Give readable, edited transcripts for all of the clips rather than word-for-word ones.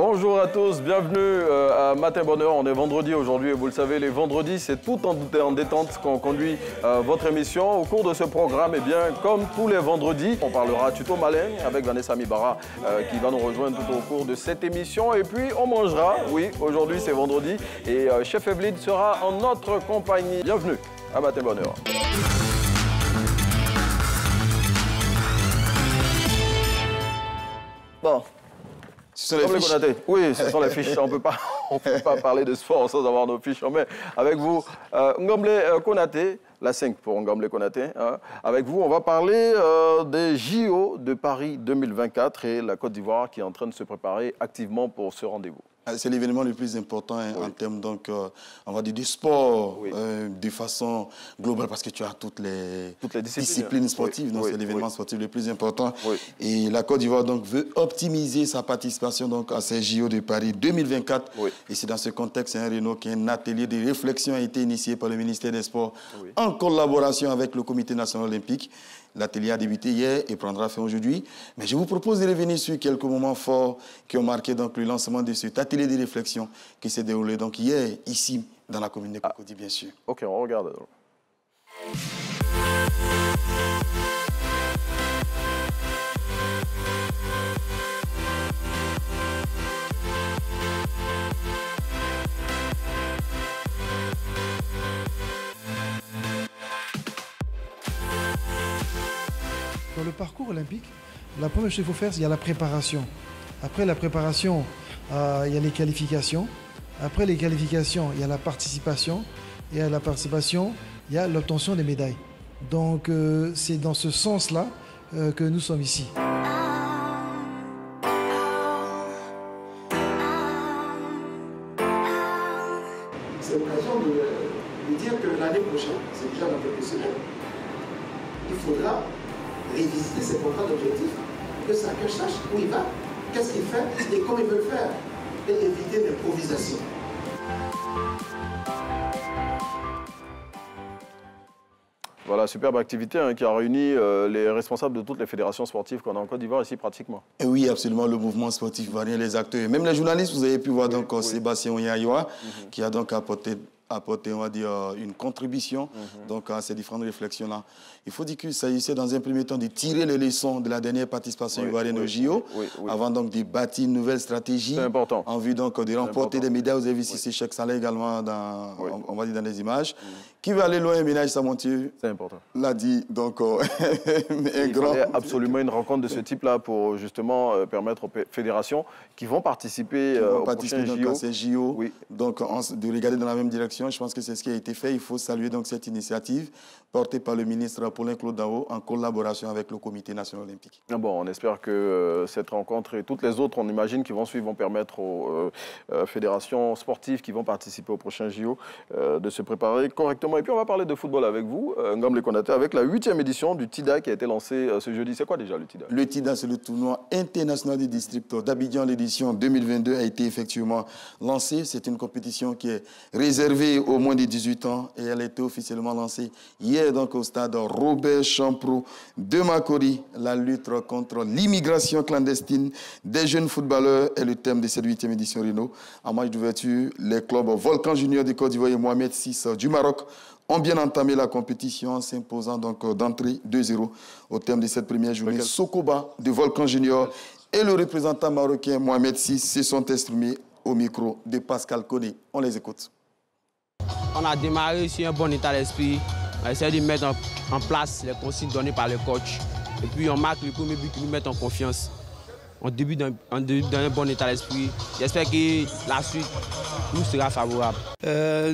Bonjour à tous, bienvenue à Matin Bonheur. On est vendredi aujourd'hui et vous le savez, les vendredis, c'est tout en détente qu'on conduit votre émission. Au cours de ce programme, eh bien, comme tous les vendredis, on parlera tuto malin avec Vanessa Mibara qui va nous rejoindre tout au cours de cette émission. Et puis, on mangera, oui, aujourd'hui c'est vendredi et Chef Evelyne sera en notre compagnie. Bienvenue à Matin Bonheur. Bon. Ce sont les fiches. Oui, ce sont les fiches. On ne peut pas parler de sport sans avoir nos fiches. Mais avec vous, Ngomble Konaté, la 5 pour Ngomble Konaté. Hein. Avec vous, on va parler des JO de Paris 2024 et la Côte d'Ivoire qui est en train de se préparer activement pour ce rendez-vous. C'est l'événement le plus important en termes donc, on va dire, du sport de façon globale parce que tu as toutes les disciplines sportives. Donc c'est l'événement sportif le plus important. Et la Côte d'Ivoire donc veut optimiser sa participation donc à ces JO de Paris 2024. Et c'est dans ce contexte, Renaud, qu'un atelier de réflexion a été initié par le ministère des Sports en collaboration avec le Comité national olympique. L'atelier a débuté hier et prendra fin aujourd'hui. Mais je vous propose de revenir sur quelques moments forts qui ont marqué donc, le lancement de cet atelier de réflexion qui s'est déroulé donc, hier, ici, dans la commune de Cocody, bien sûr. Ok, on regarde. Dans le parcours olympique, la première chose qu'il faut faire, c'est qu'il y a la préparation. Après la préparation, il y a les qualifications. Après les qualifications, il y a la participation. Et à la participation, il y a l'obtention des médailles. Donc, c'est dans ce sens-là que nous sommes ici. C'est l'occasion de dire que l'année prochaine, c'est déjà dans quelques semaines, il faudra révisiter ses contrats d'objectifs, que chacun sache où il va, qu'est-ce qu'il fait et comment il veut le faire, et éviter l'improvisation. Voilà, superbe activité qui a réuni les responsables de toutes les fédérations sportives qu'on a en Côte d'Ivoire ici pratiquement. Et oui, absolument, le mouvement sportif ivoirien, les acteurs, et même les journalistes, vous avez pu voir donc Sébastien Onyayoa, qui a donc apporté, on va dire, une contribution donc, à ces différentes réflexions-là. Il faut dire qu'il s'agissait dans un premier temps de tirer les leçons de la dernière participation ivoirienne au JO, avant donc de bâtir une nouvelle stratégie en vue donc de remporter des médailles. Vous avez vu ici Cheikh Saleh également dans, on va dire dans les images. Qui veut aller loin, Ménage Samontier? C'est important. L'a dit, donc il fallait absolument une rencontre de ce type-là pour justement permettre aux fédérations qui vont participer aux prochains JO. À ces JO. Donc de regarder dans la même direction. Je pense que c'est ce qui a été fait. Il faut saluer donc cette initiative portée par le ministre Paulin Claude Dao en collaboration avec le Comité national olympique. Bon, on espère que cette rencontre et toutes les autres, on imagine, qui vont suivre, vont permettre aux fédérations sportives qui vont participer aux prochains JO de se préparer correctement. Et puis on va parler de football avec vous, Ngomble Konaté, avec la 8e édition du TIDA qui a été lancée ce jeudi. C'est quoi déjà le TIDA? Le TIDA, c'est le tournoi international des districts d'Abidjan. L'édition 2022 a été effectivement lancée. C'est une compétition qui est réservée aux moins de 18 ans et elle a été officiellement lancée hier donc au stade Robert Champrou de Makori. La lutte contre l'immigration clandestine des jeunes footballeurs est le thème de cette 8e édition, Renaud. En match d'ouverture, les clubs Volcan Junior de Côte d'Ivoire et Mohamed VI du Maroc ont bien entamé la compétition en s'imposant donc d'entrée 2-0 au terme de cette première journée. Sokoba de Volcan Junior et le représentant marocain Mohamed VI se sont exprimés au micro de Pascal Koné. On les écoute. On a démarré sur un bon état d'esprit. On a essayé de mettre en place les consignes données par le coach. Et puis on marque le premier but qui nous met en confiance. On débute dans un bon état d'esprit. J'espère que la suite nous sera favorable.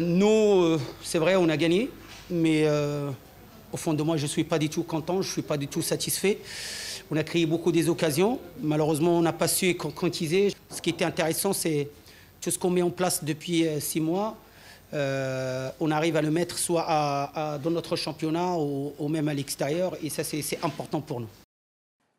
Nous, c'est vrai, on a gagné, mais au fond de moi, je ne suis pas du tout content, je ne suis pas du tout satisfait. On a créé beaucoup des occasions. Malheureusement, on n'a pas su concrétiser. Ce qui était intéressant, c'est tout ce qu'on met en place depuis 6 mois. On arrive à le mettre soit dans notre championnat ou même à l'extérieur. Et ça, c'est important pour nous.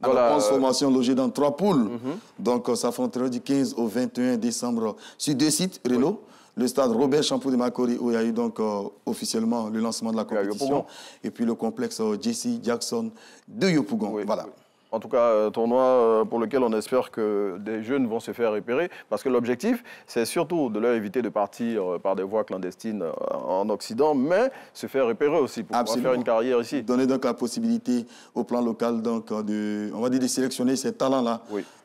Alors, 11 formations logées dans 3 poules. Donc, ça s'affrontera du 15 au 21 décembre sur 2 sites, Renaud. Le stade Robert Champrou de Makori, où il y a eu donc officiellement le lancement de la compétition. Et puis le complexe Jesse Jackson de Yopougon. Voilà. En tout cas, tournoi pour lequel on espère que des jeunes vont se faire repérer. Parce que l'objectif, c'est surtout de leur éviter de partir par des voies clandestines en Occident, mais se faire repérer aussi pour pouvoir faire une carrière ici. Donner donc la possibilité au plan local donc, on va dire de sélectionner ces talents-là,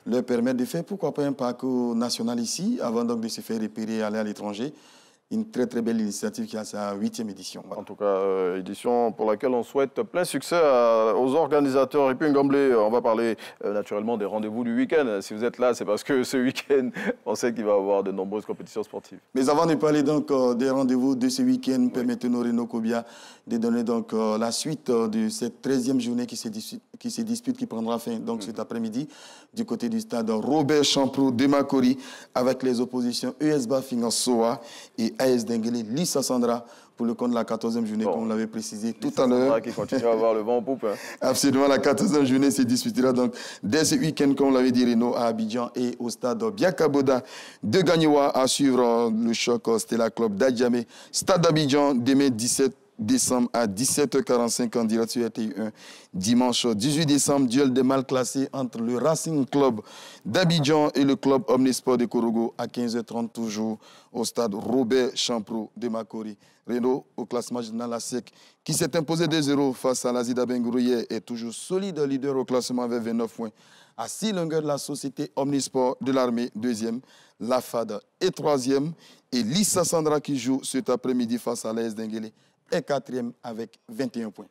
leur permettre de faire pourquoi pas un parcours national ici, avant donc de se faire repérer et aller à l'étranger. Une très très belle initiative qui a sa 8e édition. Voilà. En tout cas, édition pour laquelle on souhaite plein succès aux organisateurs. Et puis Ngomblé, on va parler naturellement des rendez-vous du week-end. Si vous êtes là, c'est parce que ce week-end, on sait qu'il va y avoir de nombreuses compétitions sportives. Mais avant de parler donc des rendez-vous de ce week-end, permettez-nous, Renaud Kobia, de donner donc la suite de cette 13e journée qui se dispute, qui prendra fin donc cet après-midi du côté du stade Robert Champrou de Makori avec les oppositions ES Bafing Soa et AS Denguélé Lissa Sandra pour le compte de la 14e journée, comme on l'avait précisé tout à l'heure. Qui continue à avoir le vent en poupe. Hein. Absolument, la 14e journée se disputera donc dès ce week-end, comme l'avait dit Renaud, à Abidjan et au stade Biakaboda de Gagnoua à suivre le choc Stella Club d'Adjamé. Stade d'Abidjan, demain 17 décembre à 17h45 en direct sur RTI1. Dimanche 18 décembre, duel des mal classés entre le Racing Club d'Abidjan et le club Omnisport de Korogo à 15h30 toujours au stade Robert Champrou de Makori. Renaud, au classement général, la SEC, qui s'est imposé 2-0 face à l'Azida Bengourou hier, est toujours solide leader au classement avec 29 points. À 6 longueurs de la société Omnisport de l'armée, 2e. La FAD est 3e. Et Lissa Sandra qui joue cet après-midi face à l'AS Denguélé est 4e avec 21 points.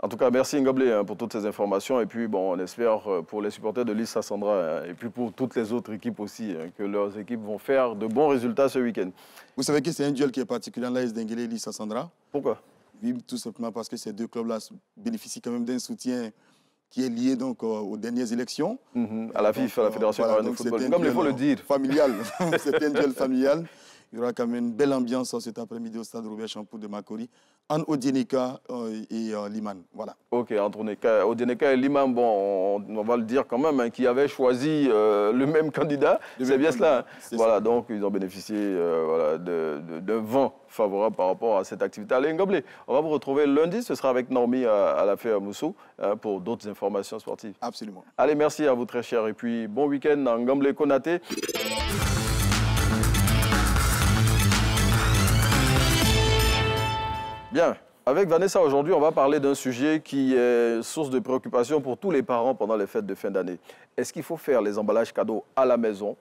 En tout cas, merci Ngomblé pour toutes ces informations. Et puis, bon, on espère pour les supporters de Lissa Sandra et puis pour toutes les autres équipes aussi, que leurs équipes vont faire de bons résultats ce week-end. Vous savez que c'est un duel qui est particulier, l'AS Denguélé et Lissa Sandra. Pourquoi? Oui, tout simplement parce que ces deux clubs-là bénéficient quand même d'un soutien qui est lié donc aux dernières élections. À la FIFA, à la Fédération Ivoirienne de Football. Comme il faut le dire. Familial. C'est un duel familial. Il y aura quand même une belle ambiance cet après-midi au stade Robert Champrou de Makori, en Odieneka et Liman. Voilà. Ok, entre Odieneka et Liman, bon, on va le dire quand même, qui avait choisi le même candidat. C'est bien cela. Voilà, ça. Donc ils ont bénéficié voilà, d'un vent favorable par rapport à cette activité. Allez, Ngomblé, on va vous retrouver lundi. Ce sera avec Normi à la Fée à Moussou pour d'autres informations sportives. Absolument. Allez, merci à vous très cher. Et puis, bon week-end à Ngomblé Konaté. Bien, avec Vanessa aujourd'hui, on va parler d'un sujet qui est source de préoccupation pour tous les parents pendant les fêtes de fin d'année. Est-ce qu'il faut faire les emballages cadeaux à la maison,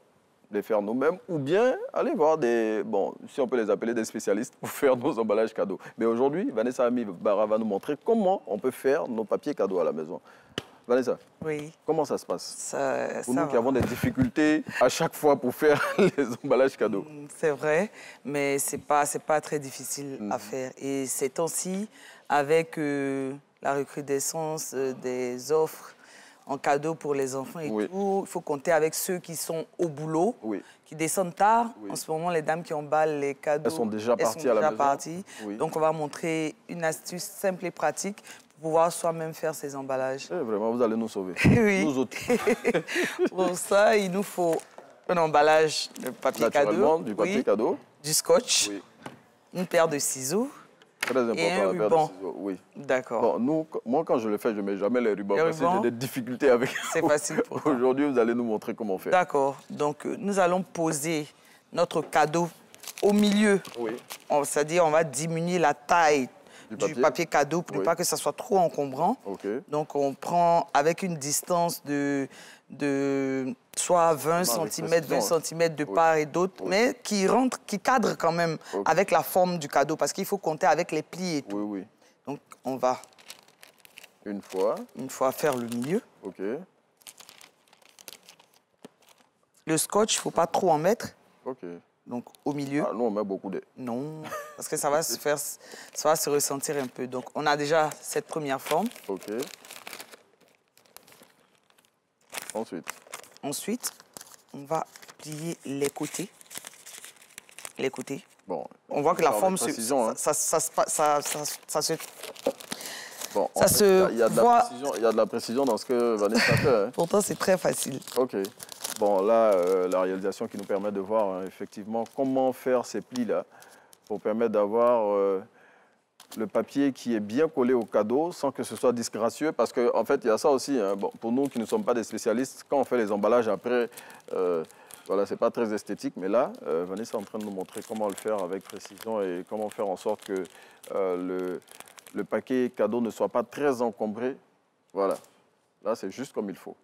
les faire nous-mêmes, ou bien aller voir des, bon, si on peut les appeler des spécialistes pour faire nos emballages cadeaux. Mais aujourd'hui, Vanessa Ami Barra va nous montrer comment on peut faire nos papiers cadeaux à la maison. Vanessa, oui. Comment ça se passe pour nous va. qui avons des difficultés à chaque fois pour faire les emballages cadeaux? C'est vrai, mais ce n'est pas très difficile à faire. Et ces temps-ci, avec la recrudescence des offres en cadeau pour les enfants et tout, il faut compter avec ceux qui sont au boulot, qui descendent tard. En ce moment, les dames qui emballent les cadeaux, elles sont déjà parties à la maison. Donc, on va montrer une astuce simple et pratique pour pouvoir soi-même faire ces emballages. Vraiment, vous allez nous sauver. Oui. Nous autres. Pour ça, il nous faut un emballage de papier cadeau. Du papier cadeau. Du scotch. Une paire de ciseaux. Très important, et un la ruban. paire de ciseaux. Oui. D'accord. Bon, moi, quand je le fais, je ne mets jamais les rubans parce que j'ai des difficultés avec. C'est facile pour toi. Aujourd'hui, vous allez nous montrer comment faire. D'accord. Donc, nous allons poser notre cadeau au milieu. C'est-à-dire, on va diminuer la taille du papier cadeau pour ne pas que ça soit trop encombrant. Donc, on prend avec une distance de soit 20 cm de part et d'autre, mais qui cadre quand même avec la forme du cadeau, parce qu'il faut compter avec les plis et tout. Donc, on va une fois faire le milieu. Le scotch, il ne faut pas trop en mettre. Donc, au milieu. Ah, nous, on met beaucoup de... Non, parce que ça va se ressentir un peu. Donc, on a déjà cette première forme. Ensuite, on va plier les côtés. Bon, on voit que la forme se... Bon, il y a de la précision dans ce que Vanessa fait. Pourtant, c'est très facile. Bon, là, la réalisation qui nous permet de voir effectivement comment faire ces plis-là pour permettre d'avoir le papier qui est bien collé au cadeau sans que ce soit disgracieux. Parce qu'en fait, il y a ça aussi. Hein. Bon, pour nous qui ne sommes pas des spécialistes, quand on fait les emballages après, voilà, c'est pas très esthétique. Mais là, Vanessa est en train de nous montrer comment le faire avec précision et comment faire en sorte que le paquet cadeau ne soit pas très encombré. Voilà. Là, c'est juste comme il faut.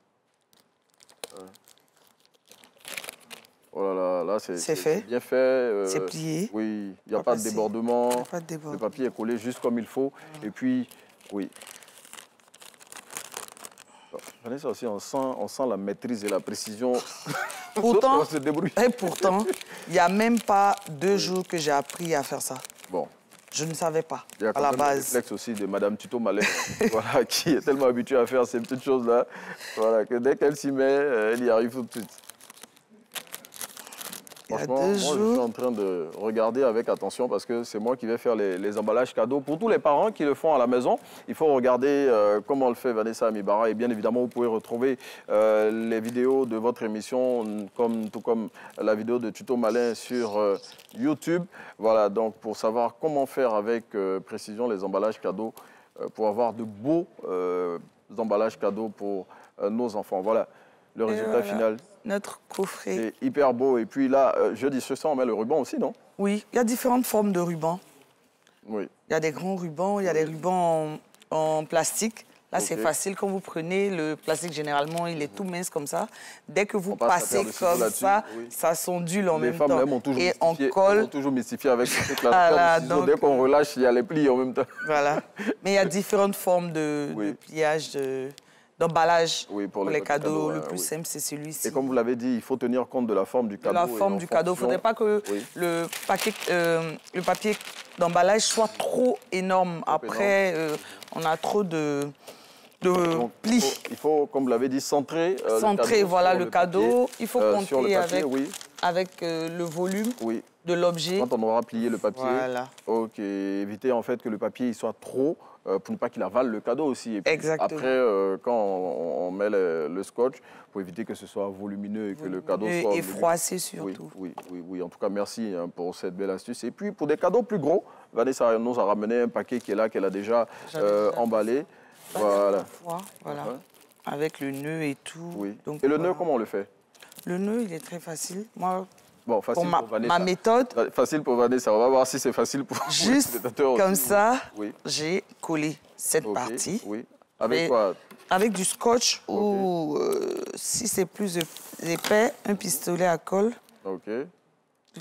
Voilà, là, c'est fait. Bien fait. C'est plié. Oui, il n'y a pas de débordement. Le papier est collé juste comme il faut. Et puis, oui. Vanessa aussi, on sent la maîtrise et la précision. Pourtant, il n'y a même pas 2 jours que j'ai appris à faire ça. Bon. Je ne savais pas, il y a à la base. Le réflexe aussi de Madame Tuto Malin, voilà, qui est tellement habituée à faire ces petites choses-là, voilà, que dès qu'elle s'y met, elle y arrive tout de suite. Franchement, moi, je suis en train de regarder avec attention parce que c'est moi qui vais faire les emballages cadeaux. Pour tous les parents qui le font à la maison, il faut regarder comment le fait Vanessa Amibara. Et bien évidemment, vous pouvez retrouver les vidéos de votre émission, tout comme la vidéo de Tuto Malin sur YouTube. Voilà, donc pour savoir comment faire avec précision les emballages cadeaux, pour avoir de beaux emballages cadeaux pour nos enfants. Voilà, le résultat final. Notre coffret. C'est hyper beau. Et puis là, je dis ce on met le ruban aussi, non? Oui, il y a différentes formes de rubans. Oui. Il y a des grands rubans, il y a des rubans en plastique. Là, c'est facile. Quand vous prenez le plastique, généralement, il est tout mince comme ça. Dès que vous passez comme ça, ça s'ondule en même temps. Les femmes, ont toujours mystifié avec ce truc-là. Voilà, dès qu'on relâche, il y a les plis en même temps. Voilà. Mais il y a différentes formes de pliage, d'emballage pour les cadeaux. Le plus simple, c'est celui-ci. Et comme vous l'avez dit, il faut tenir compte de la forme du cadeau. La forme du cadeau. Il ne faudrait pas que le papier d'emballage soit trop énorme. Après, on a trop de plis. Il faut, comme vous l'avez dit, centrer le cadeau. Il faut compter avec le volume de l'objet. Quand on aura plié le papier. Voilà. Ok. Éviter en fait que le papier il soit trop, pour ne pas qu'il avale le cadeau aussi. Et puis, exactement. Après, quand on met le scotch, pour éviter que ce soit volumineux et que le cadeau soit... Et froissé surtout. Oui. En tout cas, merci pour cette belle astuce. Et puis, pour des cadeaux plus gros, Vanessa nous a ramené un paquet qui est là, qu'elle a déjà emballé. Voilà. Avec le nœud et tout. Oui. Donc, et le nœud, comment on le fait? Le nœud, il est très facile. Moi, facile pour Vanessa. Ma méthode. Facile pour Vanessa. On va voir si c'est facile pour les spectateurs. Comme ça, j'ai collé cette partie. Oui. Avec quoi? Avec du scotch ou, si c'est plus épais, un pistolet à colle. OK. Le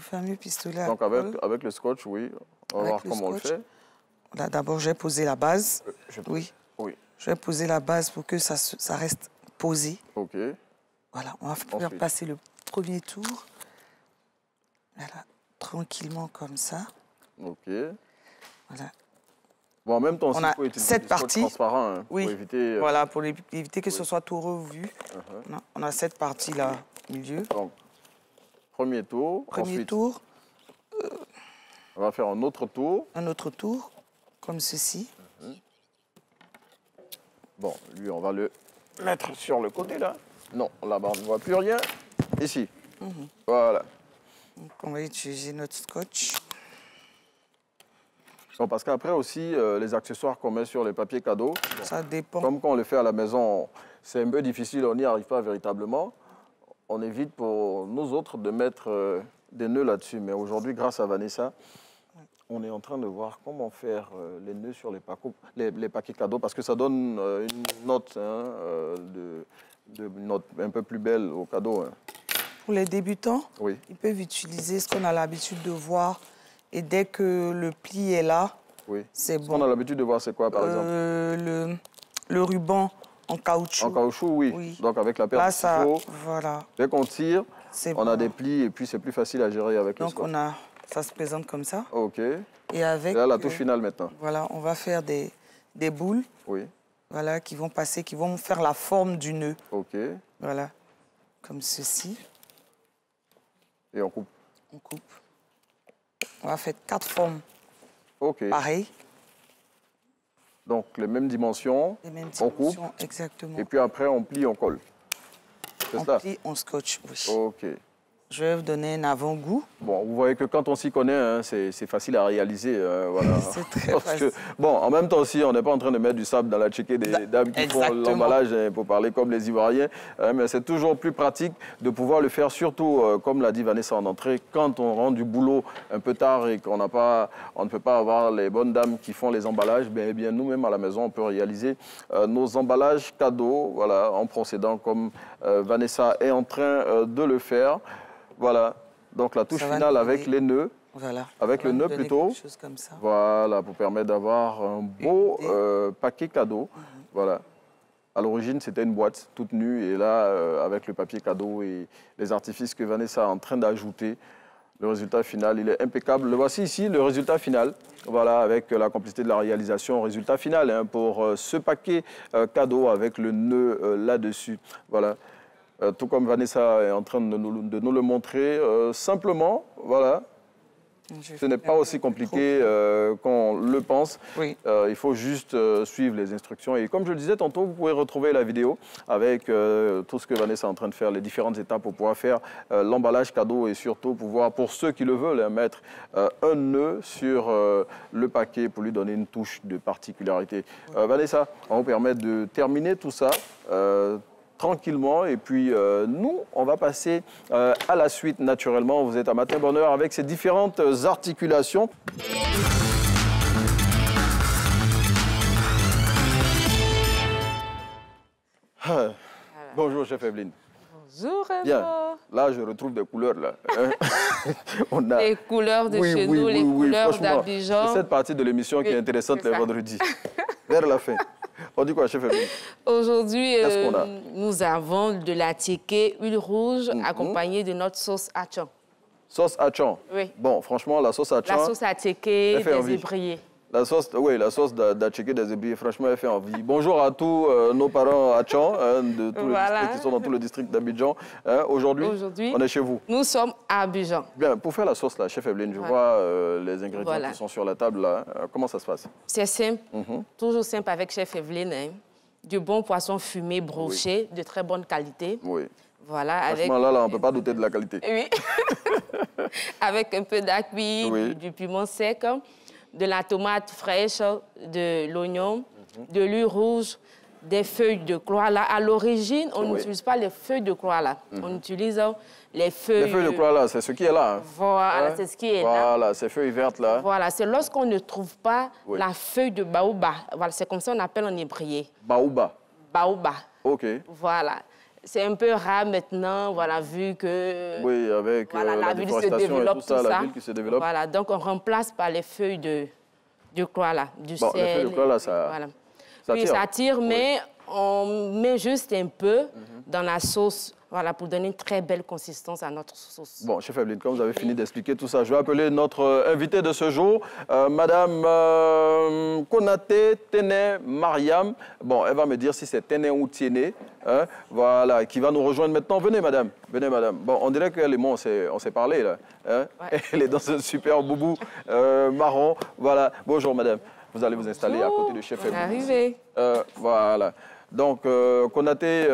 fameux pistolet à colle. Donc, avec le scotch, oui. On va voir comment on le fait. Là, d'abord, j'ai posé la base. Oui. Je vais poser la base pour que ça reste posé. OK. Voilà, on va faire passer le premier tour. Voilà, tranquillement comme ça. OK. Voilà. Bon, en même temps, on a cette partie transparent pour éviter... Voilà, pour éviter que ce soit tout revu. On a cette partie-là au milieu. Donc, premier tour. Premier tour. On va faire un autre tour. Un autre tour, comme ceci. Bon, lui, on va le mettre sur le côté, là. Non, là-bas, on ne voit plus rien. Ici. Voilà. Donc, on va utiliser notre scotch. Bon, parce qu'après aussi, les accessoires qu'on met sur les papiers cadeaux, ça dépend. Comme quand on les fait à la maison, c'est un peu difficile, on n'y arrive pas véritablement. On évite pour nous autres de mettre des nœuds là-dessus. Mais aujourd'hui, grâce à Vanessa, on est en train de voir comment faire les nœuds sur les paquets cadeaux, parce que ça donne une note, note un peu plus belle au cadeau. Pour les débutants, ils peuvent utiliser ce qu'on a l'habitude de voir. Et dès que le pli est là, c'est bon. Ce qu'on a l'habitude de voir, c'est quoi, par exemple? Le ruban en caoutchouc. En caoutchouc, oui. Donc avec la paire de ciseaux, dès qu'on tire, on a des plis et puis c'est plus facile à gérer avec le scotch. Donc ça se présente comme ça. OK. Et avec... là, la touche finale maintenant. Voilà, on va faire des boules. Oui. Voilà, qui vont passer, qui vont faire la forme du nœud. OK. Voilà, comme ceci. Et on coupe. On coupe. On va faire 4 formes. OK. Pareil. Donc, les mêmes dimensions. Les mêmes dimensions, on coupe. Exactement. Et puis après, on plie, on colle. On plie, on scotch, oui. OK. Je vais vous donner un avant-goût. Bon, vous voyez que quand on s'y connaît, hein, c'est facile à réaliser. Voilà. C'est très facile. Bon, en même temps aussi, on n'est pas en train de mettre du sable dans la tchéké des dames qui font l'emballage, hein, pour parler comme les Ivoiriens. Mais c'est toujours plus pratique de pouvoir le faire, surtout, comme l'a dit Vanessa en entrée, quand on rentre du boulot un peu tard et qu'on ne peut pas avoir les bonnes dames qui font les emballages. Eh bien, nous-mêmes à la maison, on peut réaliser nos emballages cadeaux, voilà, en procédant comme Vanessa est en train de le faire. Voilà, donc la touche finale avec les nœuds, avec le nœud plutôt, comme ça. Voilà, pour permettre d'avoir un beau paquet cadeau. Voilà. À l'origine, c'était une boîte toute nue et là, avec le papier cadeau et les artifices que Vanessa est en train d'ajouter, le résultat final, il est impeccable. Le voici ici, le résultat final. Voilà, avec la complicité de la réalisation, résultat final, hein, pour ce paquet cadeau avec le nœud là-dessus. Voilà. Tout comme Vanessa est en train de nous le montrer, simplement, voilà. Ce n'est pas aussi compliqué qu'on le pense. Oui. Il faut juste suivre les instructions. Et comme je le disais tantôt, vous pouvez retrouver la vidéo avec tout ce que Vanessa est en train de faire, les différentes étapes pour pouvoir faire l'emballage cadeau et surtout pouvoir, pour ceux qui le veulent, mettre un nœud sur le paquet pour lui donner une touche de particularité. Vanessa, on va vous permettre de terminer tout ça tranquillement. Et puis, nous, on va passer à la suite, naturellement. Vous êtes à Matin Bonheur avec ces différentes articulations. Bonjour, chef Evelyne. Bonjour, Raymond. Bien. Là, je retrouve des couleurs, là. On a... Les couleurs de chez nous, les couleurs d'Abidjan. C'est cette partie de l'émission qui est intéressante les vendredis. Vers la fin. On dit quoi, chef Evelyne? Aujourd'hui, nous avons de la tchéké, huile rouge, accompagnée de notre sauce hachan. Sauce hachan? Oui. Bon, franchement, la sauce hachan... La sauce à tchéké des ébriers. La sauce, oui, la sauce d'Atchéké des ébriers, franchement, elle fait envie. Bonjour à tous nos parents hachans, de tous les districts qui sont dans tout le district d'Abidjan. Aujourd'hui, on est chez vous. Nous sommes à Abidjan. Bien, pour faire la sauce, là, chef Evelyne, je vois les ingrédients qui sont sur la table, là. Comment ça se passe? C'est simple, toujours simple avec chef Evelyne. Hein. Du bon poisson fumé, broché, de très bonne qualité. Oui. Voilà, franchement, là, on ne peut pas douter de la qualité. Oui. Avec un peu d'acui, du piment sec, de la tomate fraîche, de l'oignon, de l'huile rouge, des feuilles de koala. À l'origine, on n'utilise pas les feuilles de koala. On utilise les feuilles... Les feuilles de koala, c'est ce qui est là. Hein. Voilà, c'est ce qui est là. Voilà, ces feuilles vertes là. Voilà, c'est lorsqu'on ne trouve pas la feuille de baoba. Voilà, c'est comme ça qu'on appelle en hébreu. Baoba. Baoba. OK. Voilà. C'est un peu rare maintenant, voilà, vu que... Oui, avec la ville se et développe, tout ça, la ville qui se développe. Voilà, donc on remplace par les feuilles de koala, du sel. Les feuilles de koala, ça, voilà. ça tire. Ça tire, mais on met juste un peu dans la sauce, voilà, pour donner une très belle consistance à notre sauce. Bon, chef Evelyne, comme vous avez fini d'expliquer tout ça, je vais appeler notre invitée de ce jour, Madame Konaté Tene Mariam. Bon, elle va me dire si c'est Tene ou Tiene, hein, voilà, qui va nous rejoindre maintenant. Venez, madame. Venez, madame. Bon, on dirait qu'elle et moi, on s'est parlé, là. Hein? Elle est dans un super boubou marron. Voilà. Bonjour, madame. Vous allez vous installer à côté de chef Evelyne. Arrivé. Voilà. Donc, Konaté,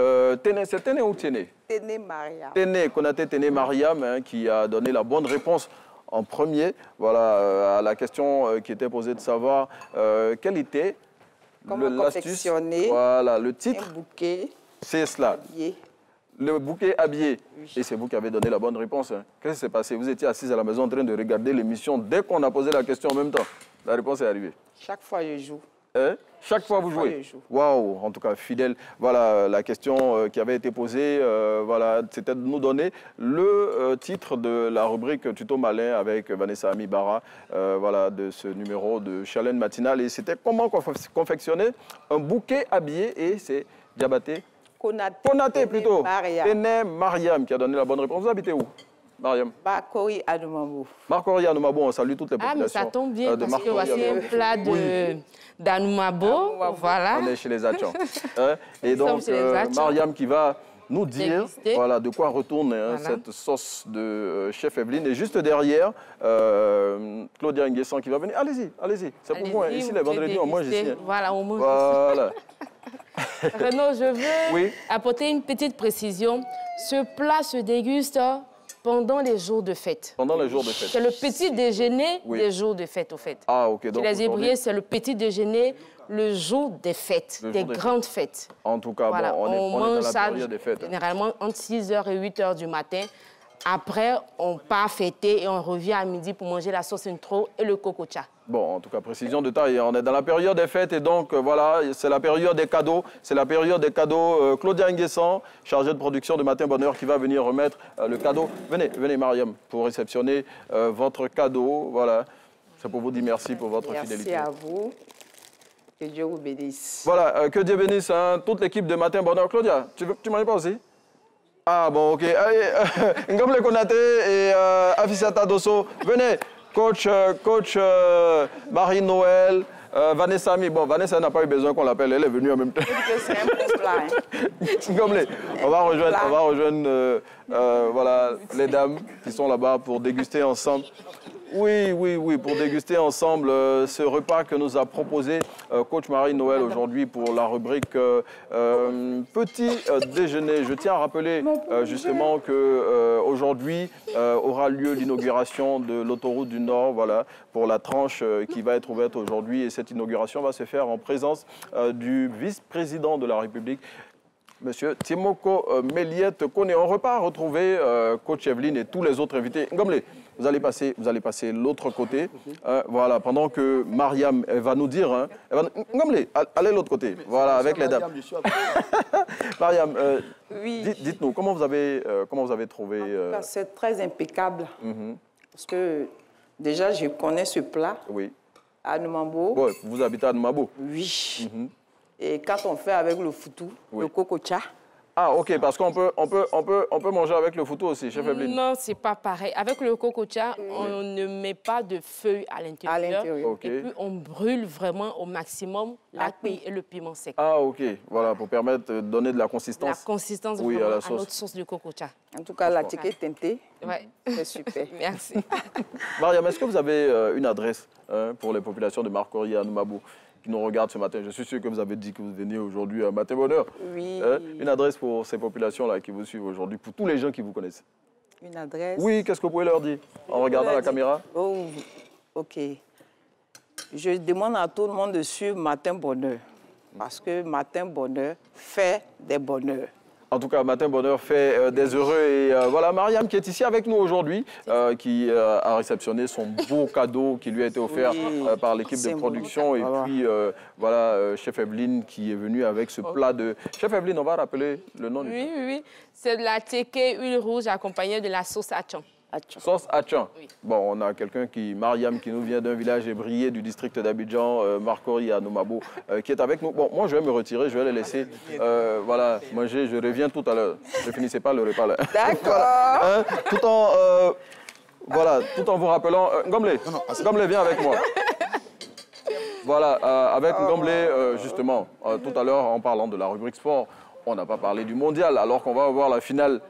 c'est Tene ou Tiene? Tene Mariam. Tene, Konaté Tene Mariam, hein, qui a donné la bonne réponse en premier, voilà, à la question qui était posée de savoir quel était l'astuce. Voilà, le titre. Un bouquet. C'est cela. Habillé. Le bouquet habillé. Oui. Et c'est vous qui avez donné la bonne réponse. Hein. Qu'est-ce qui s'est passé? Vous étiez assise à la maison en train de regarder l'émission dès qu'on a posé la question en même temps. La réponse est arrivée. Chaque fois, je joue. Hein? Chaque fois, vous jouez? Waouh, en tout cas, fidèle. Voilà, la question qui avait été posée, voilà, c'était de nous donner le titre de la rubrique Tuto Malin avec Vanessa Amibara, voilà, de ce numéro de Challenge Matinal. Et c'était comment confectionner un bouquet habillé, et c'est Diabaté Konaté plutôt. Tene Mariam qui a donné la bonne réponse. Vous habitez où, Mariam? Bakori Anoumabou. Marcory Anoumabou, on salue toutes les populations. Ah, mais ça tombe bien, parce que voici un plat d'Anoumabo, voilà. On est chez les Hachans. Hein? Et donc, Mariam qui va nous dire voilà, de quoi retourne cette sauce de chef Evelyne. Et juste derrière, Claudia Nguessan qui va venir. Allez-y, allez-y. C'est pour moi. Ici, les vendredis, on mange ici. Hein. Voilà, on mange voilà. Renaud, je veux apporter une petite précision. Ce plat se déguste Pendant les jours de fête. Pendant les jours de fête. C'est le petit déjeuner des jours de fête, au fait. Ah, ok. Donc, les Hébriers, c'est le petit déjeuner le jour des fêtes, des grandes fêtes. En tout cas, voilà. bon, on mange est dans la ça période des fêtes. Généralement entre 6h et 8h du matin. Après, on part fêter et on revient à midi pour manger la sauce intro et le cococha. Bon, en tout cas, précision de taille. On est dans la période des fêtes et donc, voilà, c'est la période des cadeaux. C'est la période des cadeaux. Claudia Nguessan, chargée de production de Matin Bonheur, qui va venir remettre le cadeau. Venez, Mariam, pour réceptionner votre cadeau. Voilà, c'est pour vous dire merci pour votre fidélité. Merci à vous. Que Dieu vous bénisse. Voilà, que Dieu bénisse toute l'équipe de Matin Bonheur. Claudia, tu m'en es pas aussi? Ah bon, ok. Allez, Ngomble Konaté et Afisata Dosso, venez. Coach Marie-Noël, Vanessa Ami. Bon, Vanessa n'a pas eu besoin qu'on l'appelle, elle est venue en même temps. C'est un bon plat. Ngomble, on va rejoindre voilà, les dames qui sont là-bas pour déguster ensemble. Oui, pour déguster ensemble ce repas que nous a proposé coach Marie-Noël aujourd'hui pour la rubrique petit déjeuner. Je tiens à rappeler justement qu'aujourd'hui aura lieu l'inauguration de l'autoroute du Nord, voilà, pour la tranche qui va être ouverte aujourd'hui. Et cette inauguration va se faire en présence du vice-président de la République, Monsieur Timoko Méliette Kone. On repart retrouver coach Evelyne et tous les autres invités. Ngomble, vous allez passer l'autre côté, voilà, pendant que Mariam va nous dire, Ngomble, allez de l'autre côté, voilà, avec les dames. Mariam, oui. Dites-nous, comment vous avez trouvé... C'est très impeccable, parce que déjà, je connais ce plat, à Noumambo. Ouais, vous habitez à Noumambo? Oui. Et quand on fait avec le foutou, le cococha. Ah, ok, parce qu'on peut manger avec le foutou aussi, chef Evelyne. Non, c'est pas pareil. Avec le cococha, on ne met pas de feuilles à l'intérieur. Okay. Et puis, on brûle vraiment au maximum la cuille et le piment sec. Ah, ok. Voilà, pour permettre de donner de la consistance. La consistance à la sauce. à notre sauce de cococha. En tout cas, la ticket teintée, ouais. C'est super. Merci. Mariam, est-ce que vous avez une adresse pour les populations de Marcory et Anoumabou qui nous regardent ce matin? Je suis sûr que vous avez dit que vous veniez aujourd'hui à Matin Bonheur. Oui. Une adresse pour ces populations-là qui vous suivent aujourd'hui, pour tous les gens qui vous connaissent. Une adresse? Oui, qu'est-ce que vous pouvez leur dire en regardant la caméra? Oh, ok. Je demande à tout le monde de suivre Matin Bonheur, parce que Matin Bonheur fait des bonheurs. En tout cas, Matin Bonheur fait des heureux. Et voilà, Mariam qui est ici avec nous aujourd'hui, qui a réceptionné son beau cadeau qui lui a été offert par l'équipe de production. Et puis, voilà, chef Evelyne qui est venue avec ce plat de... Chef Evelyne, on va rappeler le nom du plat. Oui. C'est de la teke huile rouge accompagnée de la sauce atchan. Sauce atchan. Oui. Bon, on a quelqu'un Mariam, qui nous vient d'un village ébrié du district d'Abidjan, Marcory à Noumabou, qui est avec nous. Bon, moi, je vais me retirer, je vais les laisser voilà, manger. Je reviens tout à l'heure. Ne finissez pas le repas là. D'accord. Voilà, tout en vous rappelant... Ngomble, viens avec moi. Voilà, avec Ngomble, justement, tout à l'heure, en parlant de la rubrique sport, on n'a pas parlé du mondial, alors qu'on va avoir la finale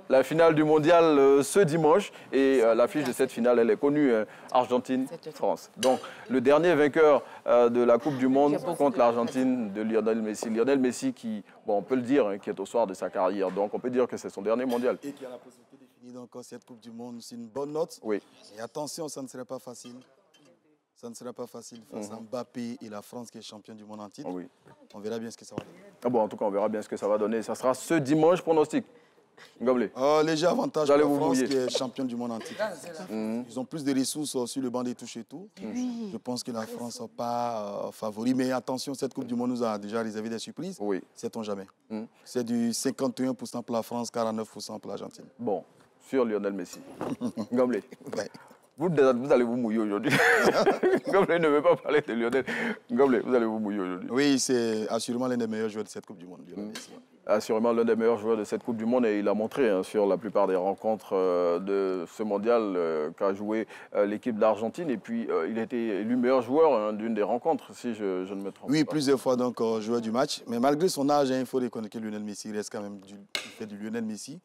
du mondial ce dimanche. Et l'affiche de cette finale, elle est connue, Argentine-France. Donc, le dernier vainqueur de la Coupe du Monde contre l'Argentine de Lionel Messi. Lionel Messi qui, bon, on peut le dire, qui est au soir de sa carrière. Donc, on peut dire que c'est son dernier mondial. Et qui a la possibilité de finir donc cette Coupe du Monde, c'est une bonne note. Oui. Et attention, ça ne serait pas facile. Ça ne sera pas facile face à Mbappé et la France qui est championne du monde en titre. Oui. On verra bien ce que ça va donner. Ah bon, en tout cas, on verra bien ce que ça va donner. Ça sera ce dimanche, pronostic. Ngomble. Léger avantage pour la France qui est championne du monde en titre. Ils ont plus de ressources sur le banc des touches et tout. Je pense que la France n'est pas favori. Mais attention, cette Coupe du Monde nous a déjà réservé des surprises. Oui. Sait-on jamais. C'est du 51% pour la France, 49% pour l'Argentine. Bon, sur Lionel Messi. Ngomble. Ouais. Vous allez vous mouiller aujourd'hui. Ngomble ne veut pas parler de Lionel. Ngomble, vous allez vous mouiller aujourd'hui. Oui, c'est assurément l'un des meilleurs joueurs de cette Coupe du Monde, Lionel Messi. Assurément l'un des meilleurs joueurs de cette Coupe du Monde et il a montré sur la plupart des rencontres de ce mondial qu'a joué l'équipe d'Argentine. Et puis, il a été élu meilleur joueur d'une des rencontres, si je ne me trompe pas. Oui, plusieurs fois donc joueur du match. Mais malgré son âge, il faut reconnaître que Lionel Messi reste quand même du fait du Lionel Messi.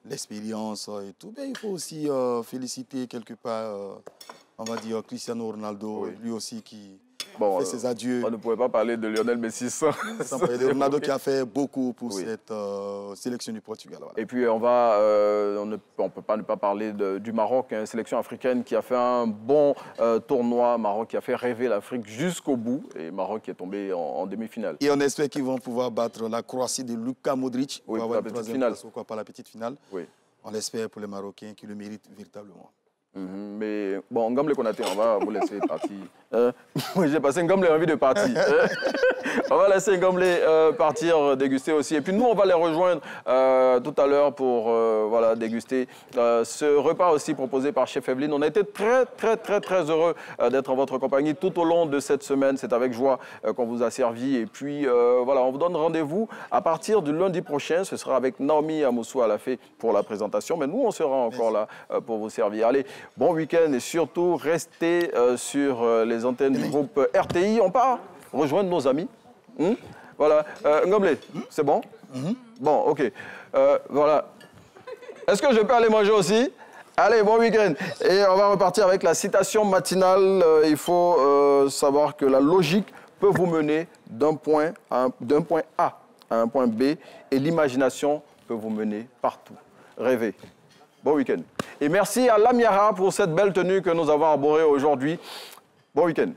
L'expérience et tout. Mais il faut aussi féliciter quelque part, on va dire, Cristiano Ronaldo, lui aussi qui bon, fait ses adieux. On ne pouvait pas parler de Lionel Messi sans parler de Ronaldo qui a fait beaucoup pour cette sélection du Portugal. Voilà. Et puis on ne peut pas ne pas parler du Maroc, une sélection africaine qui a fait un bon tournoi, Maroc qui a fait rêver l'Afrique jusqu'au bout, et Maroc qui est tombé en demi-finale. Et on espère qu'ils vont pouvoir battre la Croatie de Luka Modric pour avoir une troisième place, pourquoi pas la petite finale. Oui. On l'espère pour les Marocains qui le méritent véritablement. Mais bon, Ngamble Konaté, on va vous laisser partir. J'ai passé Ngamble envie de partir. On va laisser Ngamble partir déguster aussi. Et puis nous, on va les rejoindre tout à l'heure pour voilà, déguster ce repas aussi proposé par Chef Evelyne. On a été très heureux d'être en votre compagnie tout au long de cette semaine. C'est avec joie qu'on vous a servi. Et puis voilà, on vous donne rendez-vous à partir du lundi prochain. Ce sera avec Naomi Amoussou Alafé pour la présentation. Mais nous, on sera encore là pour vous servir. Allez, bon week-end et surtout, restez sur les antennes du groupe RTI. On part rejoindre nos amis. Voilà. Ngamble, c'est bon? Bon, OK. Voilà. Est-ce que je peux aller manger aussi? Allez, bon week-end. Et on va repartir avec la citation matinale. Il faut savoir que la logique peut vous mener d'un point A à un point B et l'imagination peut vous mener partout. Rêvez. Bon week-end. Et merci à Lamiara pour cette belle tenue que nous avons arborée aujourd'hui. Bon week-end.